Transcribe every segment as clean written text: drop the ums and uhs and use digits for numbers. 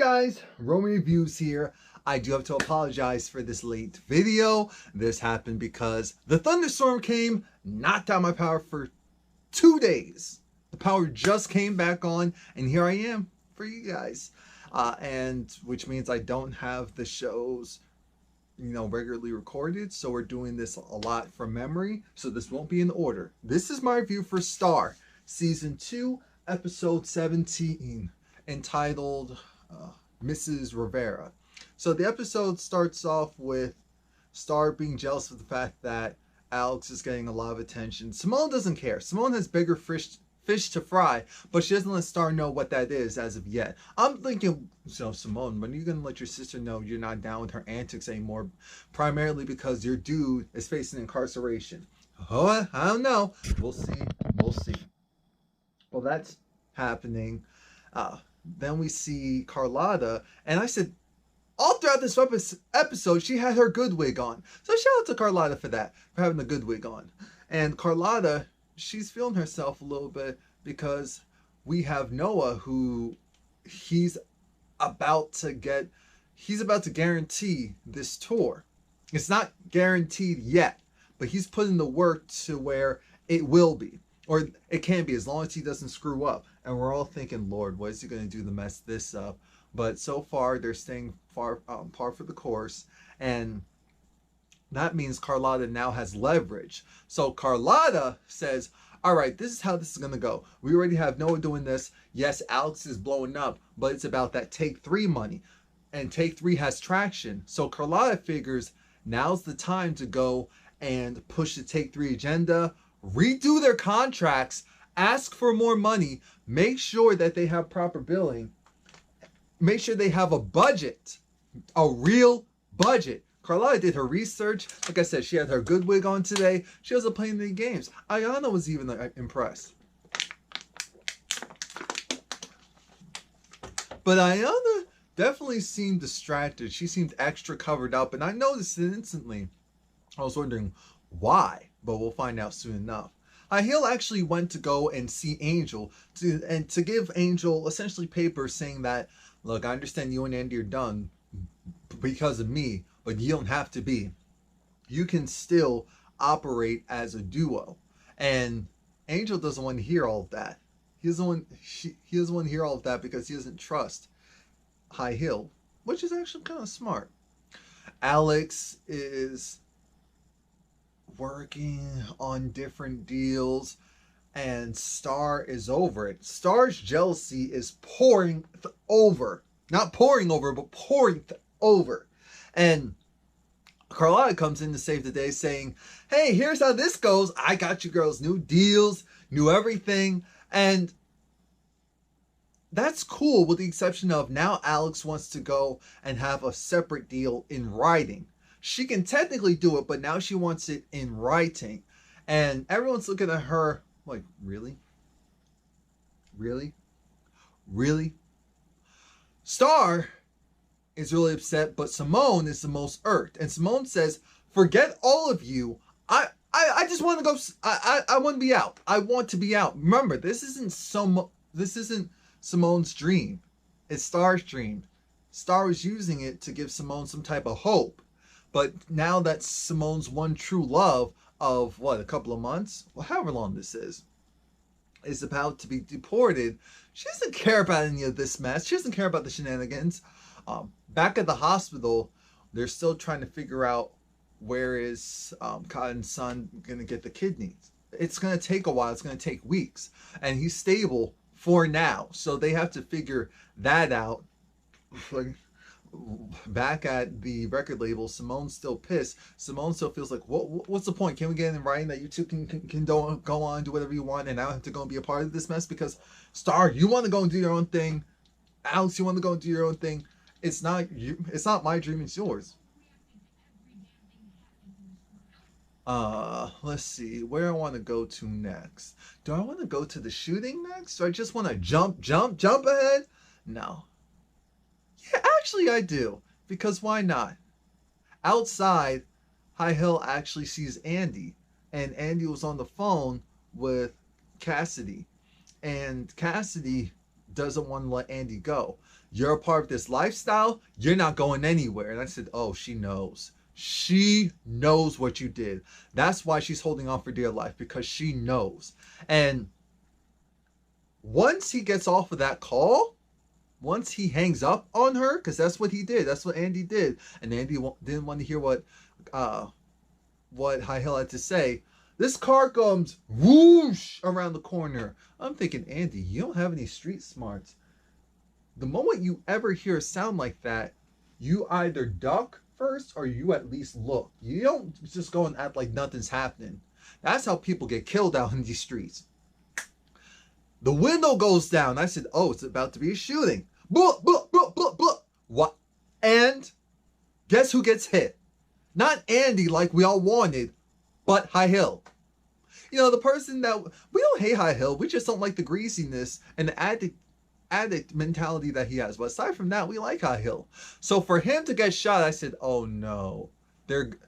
guys, Romie Reviews here. I do have to apologize for this late video. This happened because the thunderstorm came, knocked out my power for 2 days. The power just came back on, and here I am for you guys. And which means I don't have the shows, regularly recorded. So we're doing this a lot from memory. So this won't be in order. This is my review for Star, Season 2, Episode 17, entitled Mrs. Rivera. So the episode starts off with Star being jealous of the fact that Alex is getting a lot of attention. Simone doesn't care. Simone has bigger fish to fry, but she doesn't let Star know what that is as of yet. I'm thinking, Simone, when are you going to let your sister know you're not down with her antics anymore? Primarily because your dude is facing incarceration. Oh, I don't know. We'll see. We'll see. Well, that's happening. Then we see Carlotta, and I said, all throughout this episode, she had her good wig on. So shout out to Carlotta for that, for having the good wig on. And Carlotta, she's feeling herself a little bit because we have Noah, who he's about to guarantee this tour. It's not guaranteed yet, but he's putting the work to where it will be. Or it can be, as long as he doesn't screw up. And we're all thinking, Lord, what is he going to do to mess this up? But so far, they're staying par for the course. And that means Carlotta now has leverage. So Carlotta says, all right, this is how this is going to go. We already have Noah doing this. Yes, Alex is blowing up, but it's about that Take 3 money. And Take 3 has traction. So Carlotta figures now's the time to go and push the Take 3 agenda, redo their contracts, ask for more money, make sure that they have proper billing, make sure they have a budget, a real budget. Carlotta did her research. Like I said, she had her good wig on today. She wasn't playing any games. Ayana was even impressed. But Ayana definitely seemed distracted. She seemed extra covered up, and I noticed it instantly. I was wondering why, but we'll find out soon enough. Hill actually went to go and see Angel to give Angel essentially papers saying that, look, I understand you and Andy are done because of me, but you don't have to be. You can still operate as a duo. And Angel doesn't want to hear all of that. He doesn't want to hear all of that because he doesn't trust Hill, which is actually kind of smart. Alex is working on different deals, and Star is over it. Star's jealousy is pouring over. Not pouring over, but pouring over. And Carlotta comes in to save the day saying, hey, here's how this goes. I got you girls new deals, new everything. And that's cool, with the exception of now Alex wants to go and have a separate deal in writing. She can technically do it, but now she wants it in writing. And everyone's looking at her like, really? Really? Really? Star is really upset, but Simone is the most irked. And Simone says, forget all of you. I just want to go. I want to be out. I want to be out. Remember, this isn't Simone's dream. It's Star's dream. Star was using it to give Simone some type of hope. But now that Simone's one true love of, what, a couple of months? Well, however long this is about to be deported, she doesn't care about any of this mess. She doesn't care about the shenanigans. Back at the hospital, they're still trying to figure out where is Cotton's son going to get the kidneys. It's going to take a while. It's going to take weeks. And he's stable for now. So they have to figure that out. Back at the record label, Simone's still pissed. Simone still feels like, what's the point? Can we get in writing that you two can go on, do whatever you want, and I don't have to go and be a part of this mess? Because Star, you want to go and do your own thing. Alex, you want to go and do your own thing. It's not my dream, it's yours. Let's see where I want to go to next. Do I want to go to the shooting next? Do I just want to jump ahead? No. Yeah, actually I do. Because why not? Outside, Hill actually sees Andy. And Andy was on the phone with Cassidy. And Cassidy doesn't want to let Andy go. You're a part of this lifestyle. You're not going anywhere. And I said, oh, she knows. She knows what you did. That's why she's holding on for dear life, because she knows. And once he gets off of that call, once he hangs up on her, because that's what he did. That's what Andy did. And Andy didn't want to hear what High Hill had to say. This car comes whoosh around the corner. I'm thinking, Andy, you don't have any street smarts. The moment you ever hear a sound like that, you either duck first or you at least look. You don't just go and act like nothing's happening. That's how people get killed out in these streets. The window goes down. I said, oh, it's about to be a shooting. Blah, blah, blah, blah, blah. What? And guess who gets hit? Not Andy like we all wanted, but High Hill. You know, the person that, we don't hate High Hill. We just don't like the greasiness and the addict mentality that he has. But aside from that, we like High Hill. So for him to get shot, I said, oh no.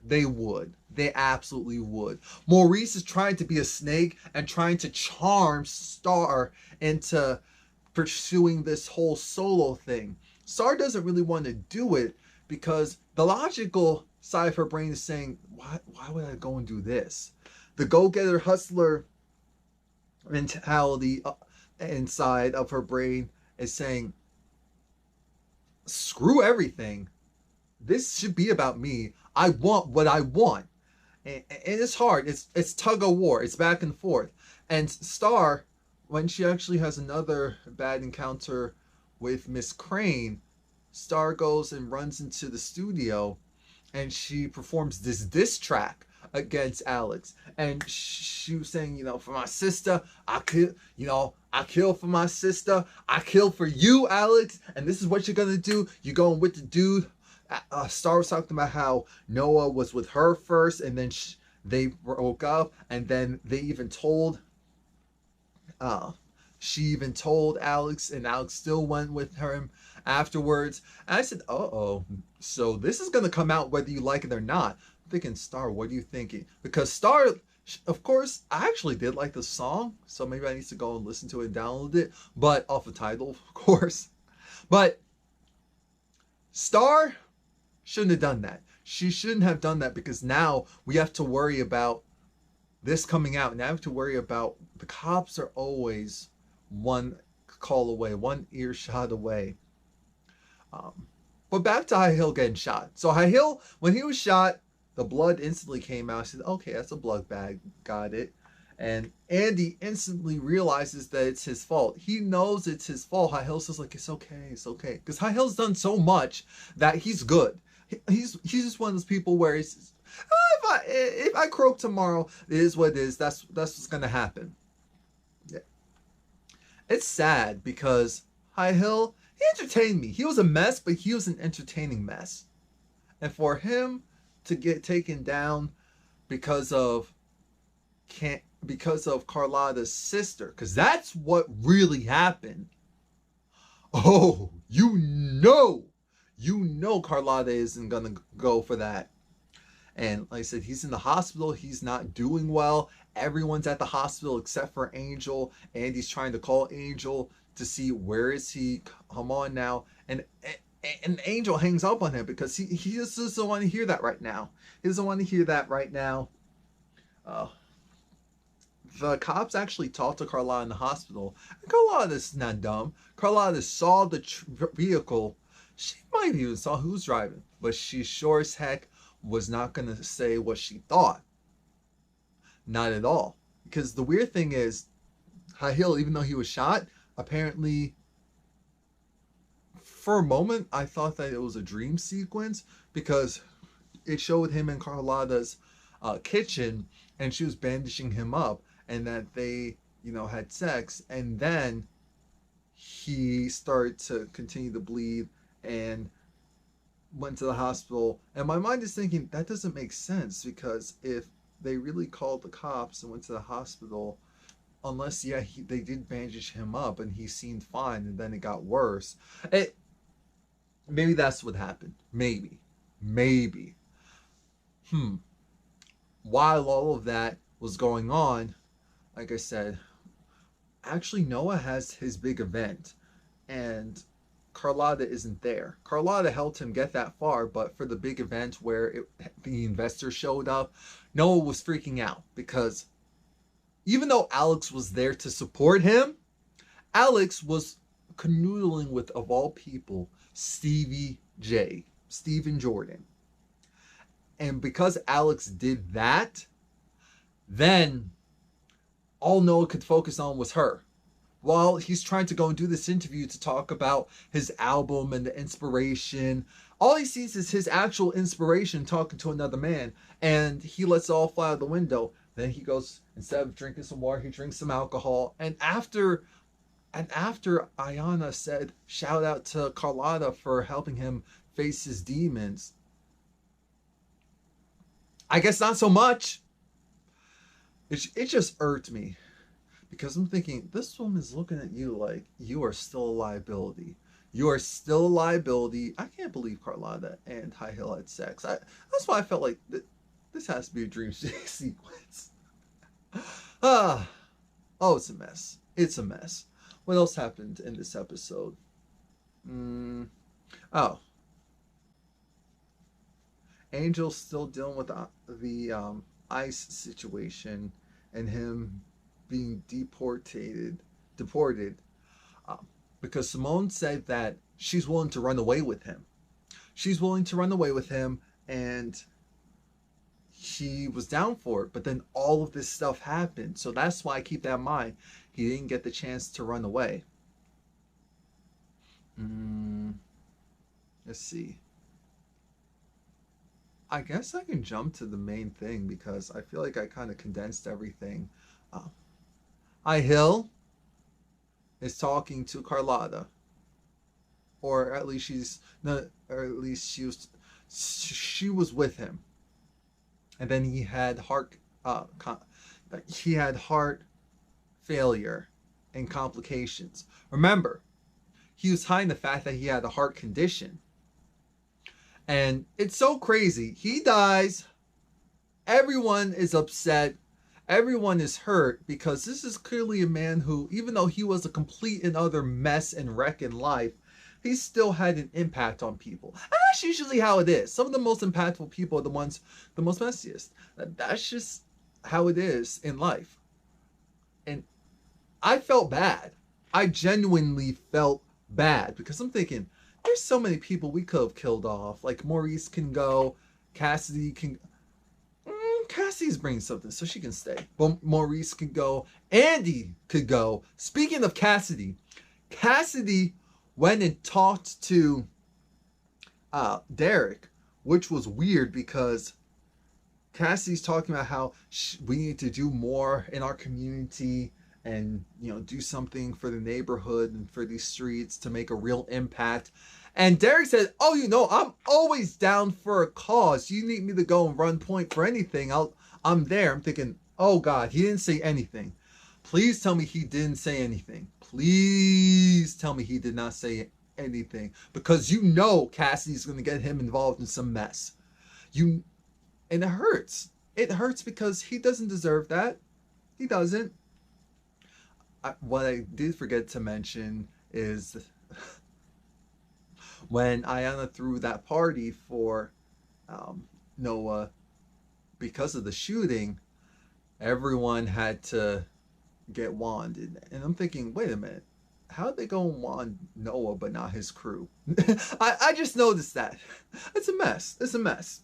They would. They absolutely would. Maurice is trying to be a snake and trying to charm Star into pursuing this whole solo thing. Star doesn't really want to do it because the logical side of her brain is saying, why would I go and do this? The go-getter hustler mentality inside of her brain is saying, screw everything. This should be about me. I want what I want. And it's hard. It's tug of war. It's back and forth. And Star, when she actually has another bad encounter with Miss Crane, Star goes and runs into the studio and she performs this diss track against Alex. And she was saying, you know, for my sister, I kill for my sister. I kill for you, Alex. And this is what you're going to do. You're going with the dude. Star was talking about how Noah was with her first, and then they broke up, and then they even told, she even told Alex, and Alex still went with him afterwards. And I said, uh-oh, so this is going to come out whether you like it or not. I'm thinking, Star, what are you thinking? Because Star, of course, I actually did like the song, so maybe I need to go and listen to it and download it, but off of Tidal, of course. But Star shouldn't have done that. She shouldn't have done that, because now we have to worry about this coming out. Now I have to worry about, the cops are always one call away, one earshot away. But back to High Hill getting shot. So High Hill, when he was shot, the blood instantly came out. I said, okay, that's a blood bag. Got it. And Andy instantly realizes that it's his fault. He knows it's his fault. High Hill says, like, it's okay, it's okay. Because High Hill's done so much that he's good. He's just one of those people where he's, if I croak tomorrow, it is what it is. That's what's gonna happen. Yeah. It's sad because High Hill, he entertained me. He was a mess, but he was an entertaining mess. And for him to get taken down because of Carlotta's sister, because that's what really happened. Oh, you know Carlotta isn't gonna go for that. And like I said, he's in the hospital. He's not doing well. Everyone's at the hospital except for Angel. Andy's trying to call Angel to see where is he. Come on now. And Angel hangs up on him because he just doesn't want to hear that right now. He doesn't want to hear that right now. The cops actually talked to Carlotta in the hospital. And Carlotta's not dumb. Carlotta saw the vehicle. She might have even saw who's driving, but she sure as heck was not going to say what she thought. Not at all. Because the weird thing is, High Hill, even though he was shot, apparently, for a moment, I thought that it was a dream sequence, because it showed him in Carlotta's kitchen, and she was bandaging him up, and that they, had sex, and then he started to continue to bleed and went to the hospital. And my mind is thinking, that doesn't make sense, because if they really called the cops and went to the hospital, unless, they did bandage him up and he seemed fine and then it got worse. Maybe that's what happened. Maybe. While all of that was going on, like I said, actually Noah has his big event. and Carlotta isn't there. Carlotta helped him get that far, but for the big event where the investor showed up, Noah was freaking out because even though Alex was there to support him, Alex was canoodling with, of all people, Stevie J, Steven Jordan. And because Alex did that, then all Noah could focus on was her. While he's trying to go and do this interview to talk about his album and the inspiration, all he sees is his actual inspiration talking to another man, and he lets it all fly out the window. Then he goes, instead of drinking some water, he drinks some alcohol. And after Ayana said, shout out to Carlotta for helping him face his demons, I guess not so much. It just irked me. Because I'm thinking, this woman is looking at you like you are still a liability. You are still a liability. I can't believe Carlotta and High Hill had sex. That's why I felt like this has to be a dream sequence. Oh, it's a mess. It's a mess. What else happened in this episode? Oh. Angel's still dealing with the ICE situation and him being deported because Simone said that she's willing to run away with him. She's willing to run away with him, and he was down for it. But then all of this stuff happened, so that's why I keep that in mind. He didn't get the chance to run away. Let's see. I guess I can jump to the main thing because I feel like I kind of condensed everything. High Hill is talking to Carlotta, or at least she was with him, and then he had heart failure and complications. Remember, he was hiding the fact that he had a heart condition, and it's so crazy. He dies. Everyone is upset. Everyone is hurt because this is clearly a man who, even though he was a complete and utter mess and wreck in life, he still had an impact on people. And that's usually how it is. Some of the most impactful people are the ones, the most messiest. That's just how it is in life. And I felt bad. I genuinely felt bad because I'm thinking, there's so many people we could have killed off. Like Maurice can go, Cassidy can... Cassie's bringing something, so she can stay. But Maurice can go. Andy could go. Speaking of Cassidy, Cassidy went and talked to Derek, which was weird because Cassidy's talking about how we need to do more in our community and, you know, do something for the neighborhood and for these streets to make a real impact. And Derek said, oh, you know, I'm always down for a cause. You need me to go and run point for anything, I'm there. I'm thinking, oh, God, he didn't say anything. Please tell me he didn't say anything. Please tell me he did not say anything. Because you know Cassidy's going to get him involved in some mess. And it hurts. It hurts because he doesn't deserve that. He doesn't. What I did forget to mention is... when Ayana threw that party for Noah, because of the shooting, everyone had to get wanded. And I'm thinking, wait a minute, how'd they go and wand Noah but not his crew? I just noticed that. It's a mess. It's a mess.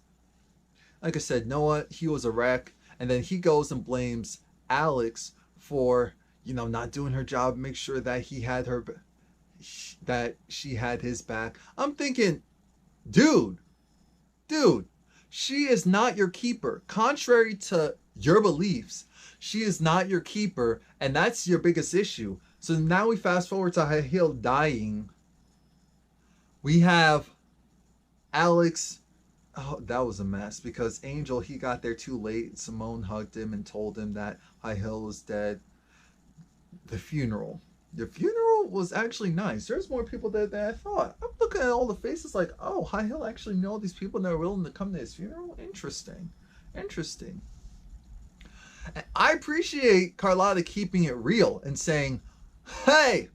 Like I said, Noah, he was a wreck. And then he goes and blames Alex for, you know, not doing her job, make sure that she had his back. I'm thinking, dude, she is not your keeper. Contrary to your beliefs, she is not your keeper, and that's your biggest issue. So now we fast forward to High Hill dying. We have Alex. Oh, that was a mess because Angel, he got there too late. Simone hugged him and told him that High Hill was dead. The funeral was actually nice. There's more people there than I thought. I'm looking at all the faces like, oh, High Hill actually know these people that are willing to come to his funeral? Interesting. And I appreciate Carlotta keeping it real and saying, hey,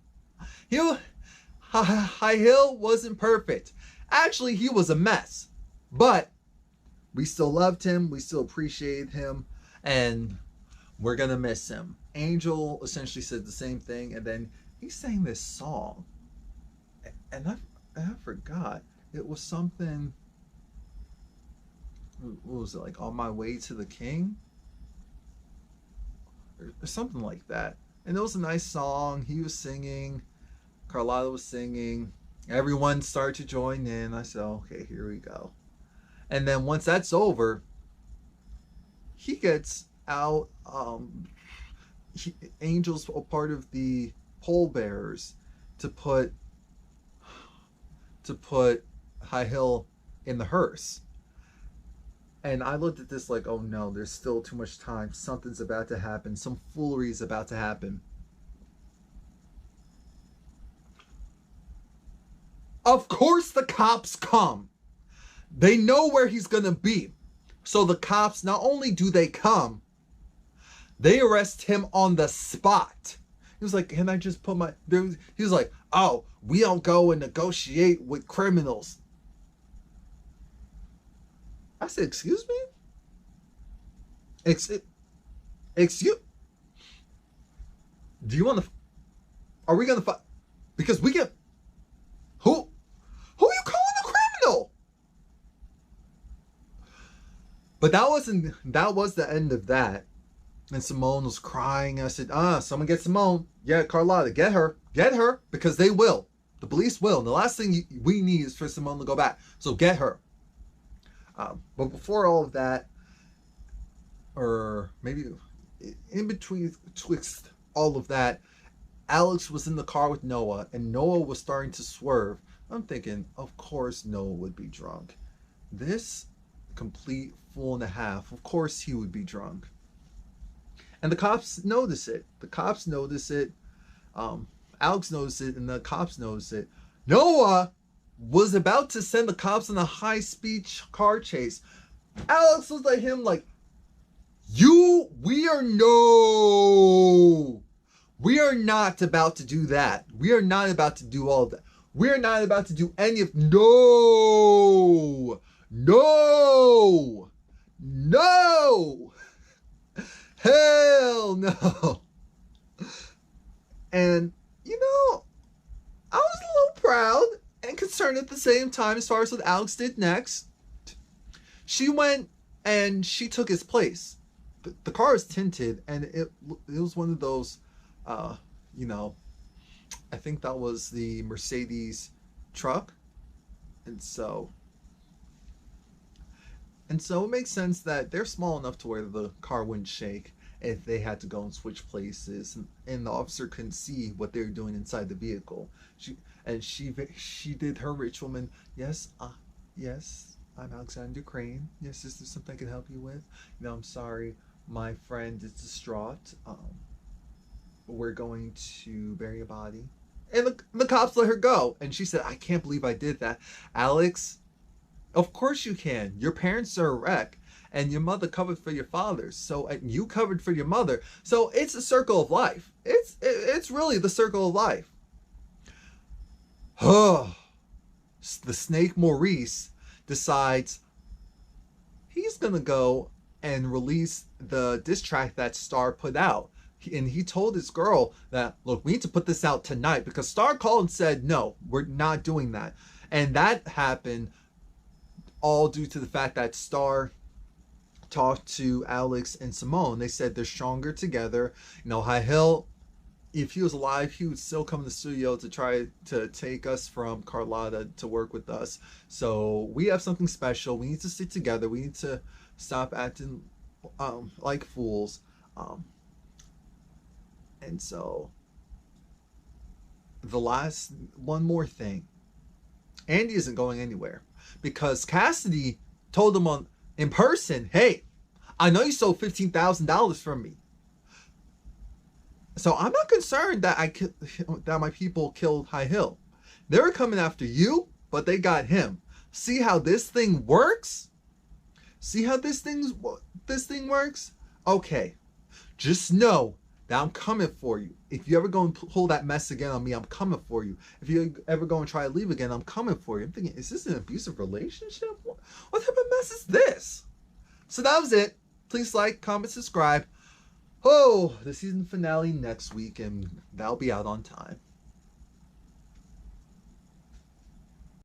High Hill wasn't perfect. Actually, he was a mess. But we still loved him. We still appreciated him. And we're going to miss him. Angel essentially said the same thing. And then he sang this song. And I forgot. It was something... What was it? Like, On My Way to the King? Or something like that. And it was a nice song. He was singing. Carlotta was singing. Everyone started to join in. I said, okay, here we go. And then once that's over, he gets out. Angel's a part of the pallbearers to put High Hill in the hearse. And I looked at this like, oh no, there's still too much time. Something's about to happen. Some foolery is about to happen. Of course the cops come. They know where he's going to be. So the cops, not only do they come, they arrest him on the spot. He was like, can I just put my... He was like, oh, we don't go and negotiate with criminals. I said, excuse me? Excuse... Do you want to... Are we going to fight? Because we can... Who are you calling a criminal? But that was the end of that. And Simone was crying. I said, someone get Simone. Yeah, Carlotta, get her. Get her, because they will. The police will. And the last thing we need is for Simone to go back. So get her. But before all of that, or maybe in between twixt all of that, Alex was in the car with Noah, and Noah was starting to swerve. I'm thinking, of course Noah would be drunk. This complete fool and a half, of course he would be drunk. And the cops notice it. The cops notice it. Alex noticed it, and the cops notice it. Noah was about to send the cops on a high-speed car chase. Alex was like him, like, we are not about to do that. We are not about to do all of that. We are not about to do any of... No! Hell no! And, I was a little proud and concerned at the same time as far as what Alex did next. She went and she took his place. The car is tinted, and it was one of those, I think that was the Mercedes truck. And so it makes sense that they're small enough to where the car wouldn't shake if they had to go and switch places, and the officer couldn't see what they were doing inside the vehicle. She did her ritual, and yes, I'm Alexander Crane. Yes, is there something I can help you with? I'm sorry, my friend is distraught. We're going to bury a body. And the cops let her go. And she said, I can't believe I did that. Alex, of course you can. Your parents are a wreck. And your mother covered for your father. So and you covered for your mother. So it's a circle of life. It's really the circle of life. The snake Maurice decides he's going to go and release the diss track that Star put out. And he told his girl that, look, we need to put this out tonight, because Star called and said, no, we're not doing that. And that happened all due to the fact that Star talked to Alex and Simone. They said they're stronger together. High Hill, if he was alive, he would still come to the studio to try to take us from Carlotta to work with us. So we have something special. We need to stick together. We need to stop acting like fools. And so one more thing. Andy isn't going anywhere, because Cassidy told him in person, hey, I know you sold $15,000 from me. So I'm not concerned that my people killed High Hill. They were coming after you, but they got him. See how this thing works? See how this thing works? Okay. Just know that I'm coming for you. If you ever go and pull that mess again on me, I'm coming for you. If you ever go and try to leave again, I'm coming for you. I'm thinking, is this an abusive relationship? What type of mess is this? So that was it. Please like, comment, subscribe. Oh, the season finale next week, and that'll be out on time.